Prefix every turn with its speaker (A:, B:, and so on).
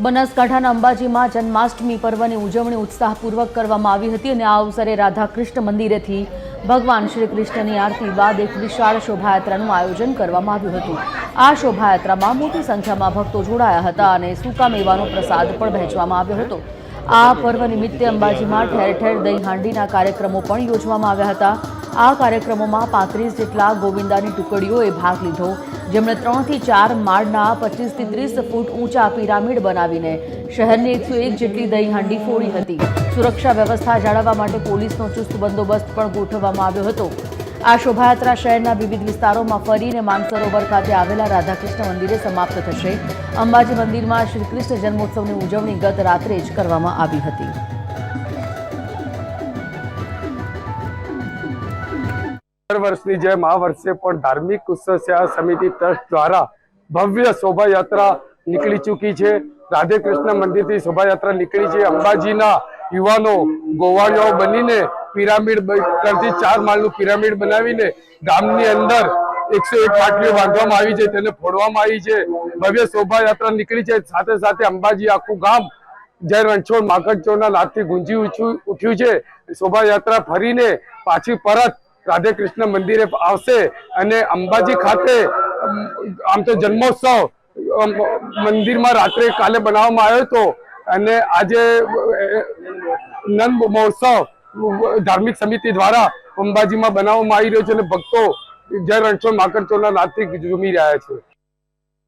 A: બનાસકાંઠાના અંબાજીમાં જન્માષ્ટમી પર્વની ઉજવણી ઉત્સાહપૂર્વક કરવામાં આવી હતી અને આ અવસરે રાધાકૃષ્ણ મંદિરેથી ભગવાન શ્રી કૃષ્ણની આરતી બાદ એક વિશાળ શોભાયાત્રાનું આયોજન કરવામાં આવ્યું હતું। આ શોભાયાત્રામાં મોટી સંખ્યામાં ભક્તો જોડાયા હતા અને સૂકા મેવાનો પ્રસાદ પણ વહેંચવામાં આવ્યો હતો। આ પર્વ નિમિત્તે અંબાજીમાં ઠેર ઠેર દહીં હાંડીના કાર્યક્રમો પણ યોજવામાં આવ્યા હતા। આ કાર્યક્રમોમાં 35 જેટલા ગોવિંદાની ટુકડીઓએ ભાગ લીધો, જેમણે 3 થી 4 માળના 25 થી 30 ફૂટ ઊંચા પિરામિડ બનાવીને શહેરની 101 જેટલી દહીં હાંડી ફોડી હતી। સુરક્ષા વ્યવસ્થા જાળવવા માટે પોલીસનો ચુસ્ત બંદોબસ્ત પણ ગોઠવવામાં આવ્યો હતો। આ શોભાયાત્રા શહેરના વિવિધ વિસ્તારોમાં ફરીને માનસરોવર ખાતે આવેલા રાધાકૃષ્ણ મંદિરે સમાપ્ત થશે। અંબાજી મંદિરમાં શ્રી કૃષ્ણ જન્મોત્સવની ઉજવણી ગત રાત્રે જ કરવામાં આવી હતી।
B: દર વર્ષની જેમ આ વર્ષે પણ ધાર્મિક ઉત્સવ સેવા સમિતિ ટ્રસ્ટ દ્વારા ભવ્ય શોભાયાત્રા નીકળી ચૂકી છે। રાધે કૃષ્ણ મંદિરથી શોભાયાત્રા નીકળી છે। અંબાજીના યુવાનો ગોવાળિયાઓ બનીને પિરામિડ 3 થી 4 માળનું પિરામિડ બનાવીને ગામની અંદર 101 પાટલીઓ બાંધવામાં આવી છે, તેને ફોડવામાં આવી છે। ભવ્ય શોભાયાત્રા નીકળી છે। સાથે સાથે અંબાજી આખું ગામ જય રણછોડ માખણચોરના નાદથી ગુંજી ઉઠ્યું છે। શોભાયાત્રા ફરીને પાછી પરત રાધે કૃષ્ણ મંદિરે આવશે અને અંબાજી ખાતે આમ તો જન્મોત્સવ મંદિરમાં રાત્રે કાલે બનાવવામાં આવ્યો હતો અને આજે નંદ મહોત્સવ ધાર્મિક સમિતિ દ્વારા અંબાજીમાં બનાવવામાં આવી રહ્યો છે અને ભક્તો જય રણછોડ માખણચોરના નાદથી ઝૂમી રહ્યા છે।